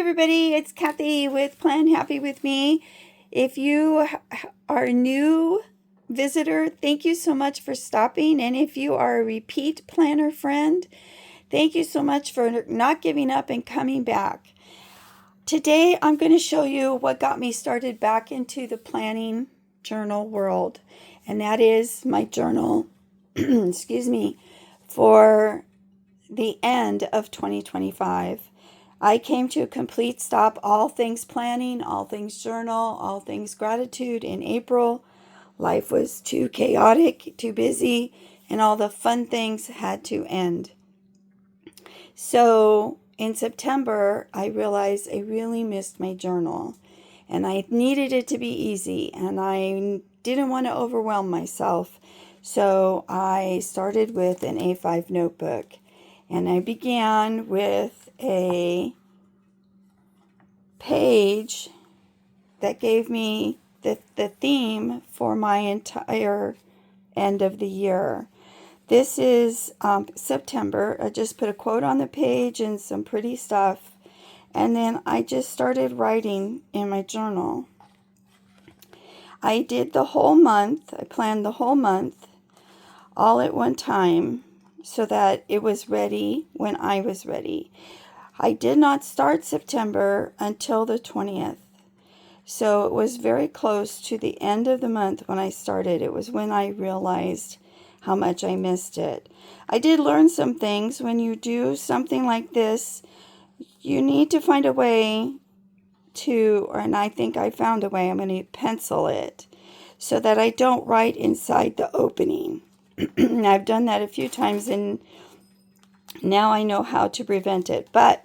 everybody, it's Kathy with Plan Happy with Me. If you are a new visitor, thank you so much for stopping. And if you are a repeat planner friend, thank you so much for not giving up and coming back. Today, I'm going to show you what got me started back into the planning journal world. And that is my journal, excuse me, for the end of 2025. I came to a complete stop, all things planning, all things journal, all things gratitude in April. Life was too chaotic, too busy, and all the fun things had to end. So in September, I realized I really missed my journal, and I needed it to be easy, and I didn't want to overwhelm myself. So I started with an A5 notebook, and I began with a page that gave me the theme for my entire end of the year. This is September. I just put a quote on the page and some pretty stuff, and then I just started writing in my journal. I did the whole month. I planned the whole month all at one time so that it was ready when I was ready. I did not start September until the 20th. So it was very close to the end of the month when I started. It was when I realized how much I missed it. I did learn some things. When you do something like this, you need to find a way to, and I think I found a way, I'm going to pencil it so that I don't write inside the opening. I've done that a few times and now I know how to prevent it. But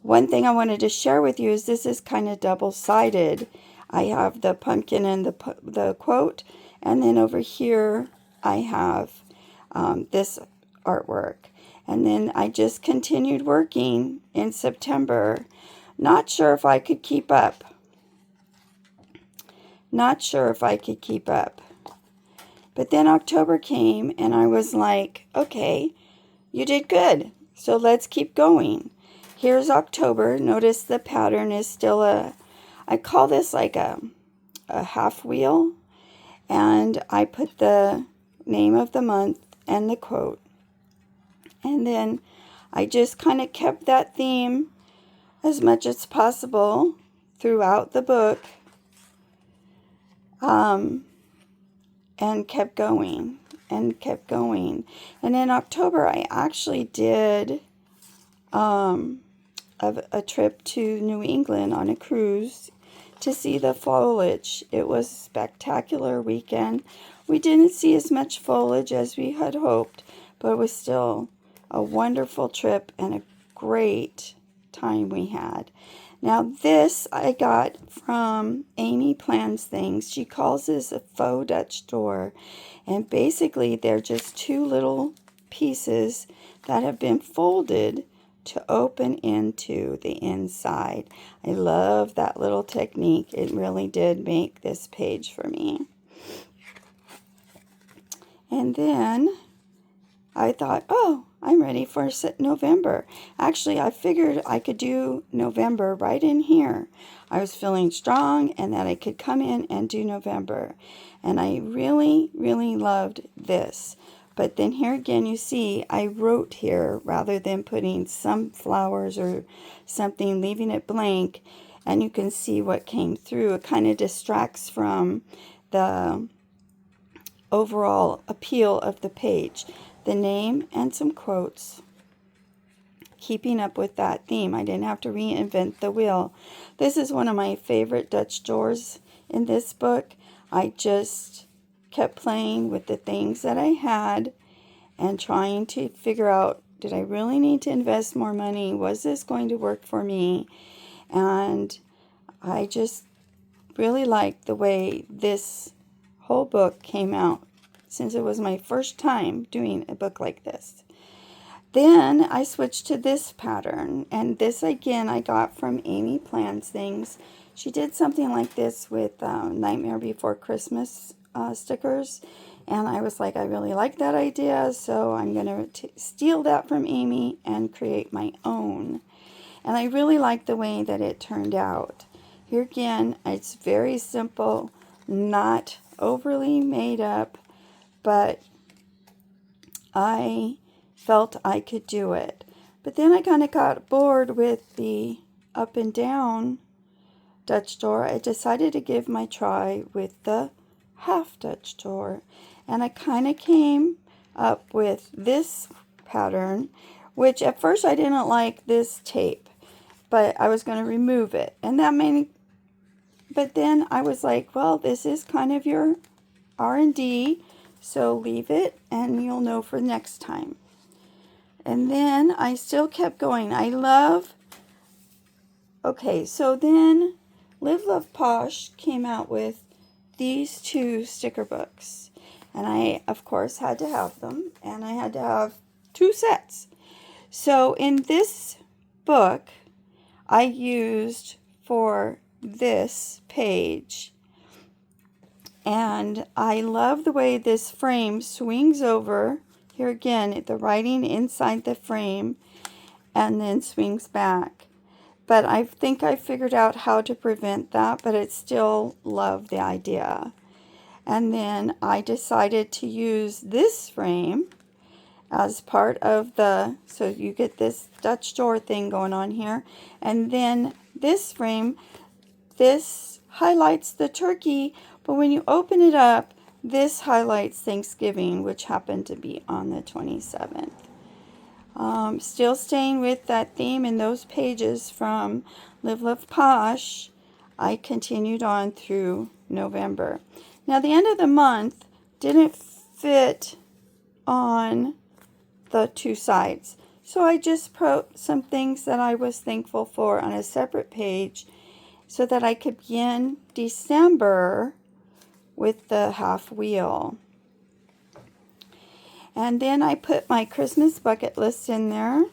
one thing I wanted to share with you is this is kind of double-sided. I have the pumpkin and the quote, and then over here I have this artwork. And then I just continued working in September. Not sure if I could keep up. Not sure if I could keep up. But then October came and I was like, okay, you did good. So let's keep going. Here's October. Notice the pattern is still I call this like a half wheel. And I put the name of the month and the quote. And then I just kind of kept that theme as much as possible throughout the book. And kept going and kept going. And in October, I actually did a trip to New England on a cruise to see the foliage. It was a spectacular weekend. We didn't see as much foliage as we had hoped, but it was still a wonderful trip and a great time we had. Now this I got from Amy Plans Things. She calls this a faux Dutch door. And basically they're just two little pieces that have been folded to open into the inside. I love that little technique. It really did make this page for me. And then I thought, oh, I'm ready for November. Actually, I figured I could do November right in here. I was feeling strong and that I could come in and do November. And I really, really loved this. But then here again, you see, I wrote here rather than putting some flowers or something, leaving it blank. And you can see what came through. It kind of distracts from the overall appeal of the page. The name and some quotes, keeping up with that theme. I didn't have to reinvent the wheel. This is one of my favorite Dutch doors in this book. I just kept playing with the things that I had and trying to figure out, did I really need to invest more money? Was this going to work for me? And I just really liked the way this whole book came out, since it was my first time doing a book like this. Then I switched to this pattern, and this again I got from Amy Plans Things. She did something like this with Nightmare Before Christmas stickers, and I was like, I really like that idea, so I'm going to steal that from Amy and create my own. And I really like the way that it turned out. Here again, it's very simple, not overly made up, but I felt I could do it. But then I kind of got bored with the up and down Dutch door. I decided to give my try with the half Dutch door. And I kind of came up with this pattern, which at first I didn't like this tape, but I was going to remove it. And that made, but then I was like, well, this is kind of your R&D, so leave it and you'll know for next time. And then I still kept going. I love, okay, so then Live Love Posh came out with these two sticker books. And I, of course, had to have them. And I had to have 2 sets. So in this book, I used for this page. And I love the way this frame swings over. Here again, the writing inside the frame and then swings back. But I think I figured out how to prevent that, but I still love the idea. And then I decided to use this frame as part of the, so you get this Dutch door thing going on here. And then this frame, this highlights the turkey, but when you open it up, this highlights Thanksgiving, which happened to be on the 27th. Still staying with that theme in those pages from Live Love Posh, I continued on through November. Now the end of the month didn't fit on the 2 sides, so I just wrote some things that I was thankful for on a separate page so that I could begin December with the half wheel. And then I put my Christmas bucket list in there.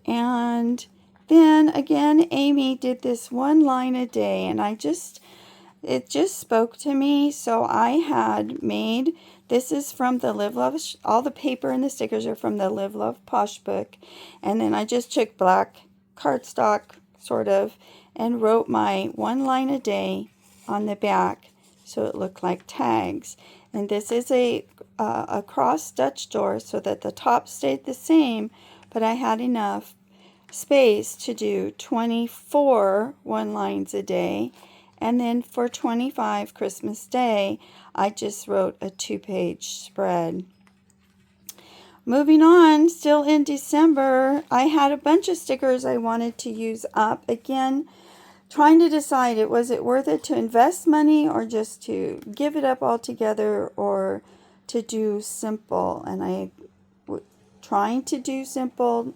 And then again, Amy did this 1 line a day, and it just spoke to me. So I had made, this is from the Live Love, all the paper and the stickers are from the Live Love Posh book. And then I just took black cardstock, sort of, and wrote my 1 line a day on the back so it looked like tags. And this is a cross Dutch door so that the top stayed the same, but I had enough space to do 24 1 lines a day. And then for 25 Christmas Day, I just wrote a 2-page spread. Moving on, still in December, I had a bunch of stickers I wanted to use up. Again, trying to decide, was it worth it to invest money or just to give it up altogether or to do simple. And I trying to do simple,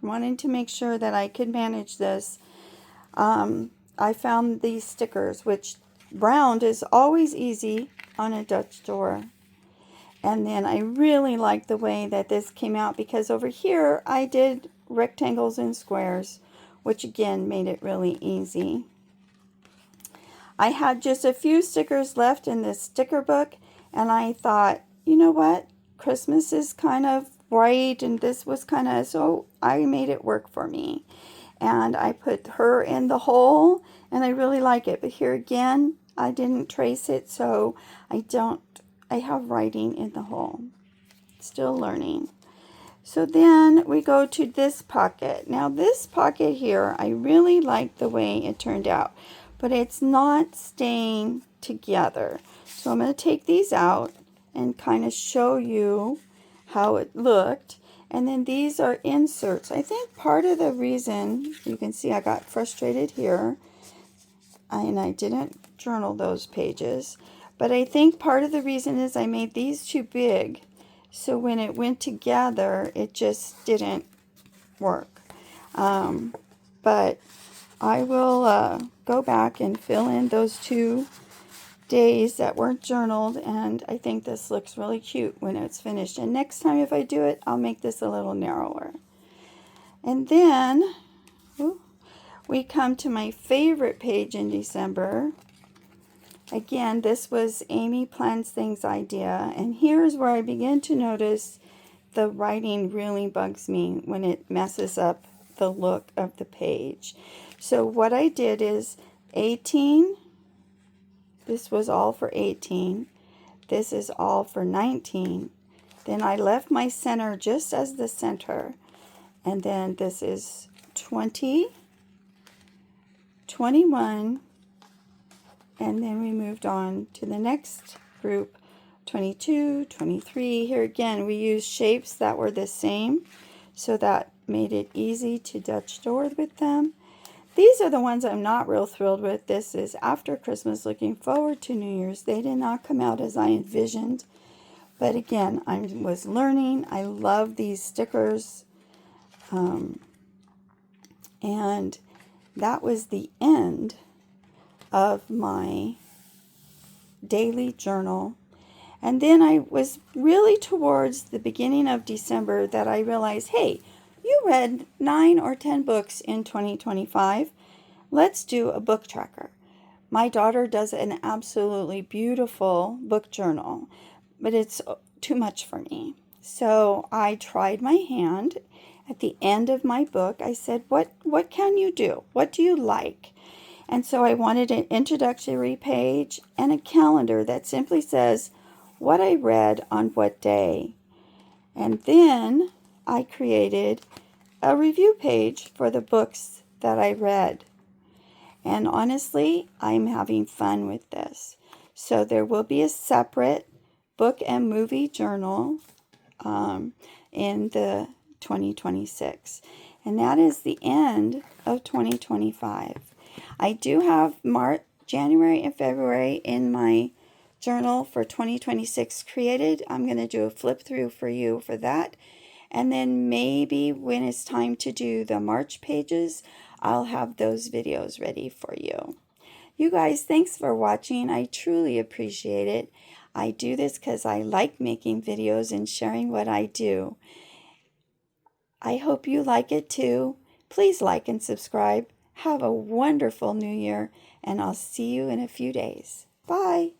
wanting to make sure that I could manage this. I found these stickers, which round is always easy on a Dutch door. And then I really like the way that this came out because over here I did rectangles and squares, which again made it really easy. I had just a few stickers left in this sticker book, and I thought, you know what, Christmas is kind of bright, and this was kind of, so I made it work for me. And I put her in the hole, and I really like it. But here again, I didn't trace it, so I have writing in the hole. Still learning. So then we go to this pocket. Now this pocket here, I really like the way it turned out, but it's not staying together. So I'm going to take these out and kind of show you how it looked. And then these are inserts. I think part of the reason, you can see I got frustrated here, and I didn't journal those pages, but I think part of the reason is I made these too big. So when it went together, it just didn't work. But I will go back and fill in those 2 days that weren't journaled, and I think this looks really cute when it's finished. And next time if I do it, I'll make this a little narrower. And then we come to my favorite page in December. Again, this was Amy Plans Things idea, and here's where I begin to notice the writing really bugs me when it messes up the look of the page. So what I did is 18, this was all for 18, this is all for 19, then I left my center just as the center, and then this is 20, 21, and then we moved on to the next group, 22, 23. Here again, we used shapes that were the same, so that made it easy to Dutch door with them. These are the ones I'm not real thrilled with. This is After Christmas, Looking Forward to New Year's. They did not come out as I envisioned, but again, I was learning. I love these stickers, and that was the end of my daily journal. And then I was really towards the beginning of December that I realized, hey, you read 9 or 10 books in 2025. Let's do a book tracker. My daughter does an absolutely beautiful book journal, but it's too much for me. So I tried my hand. At the end of my book, I said, what can you do? What do you like? And so I wanted an introductory page and a calendar that simply says what I read on what day. And then I created a review page for the books that I read. And honestly, I'm having fun with this. So there will be a separate book and movie journal in the 2026. And that is the end of 2025. I do have January and February in my journal for 2026 created. I'm going to do a flip through for you for that. And then maybe when it's time to do the March pages, I'll have those videos ready for you. You guys, thanks for watching. I truly appreciate it. I do this because I like making videos and sharing what I do. I hope you like it too. Please like and subscribe. Have a wonderful new year, and I'll see you in a few days. Bye.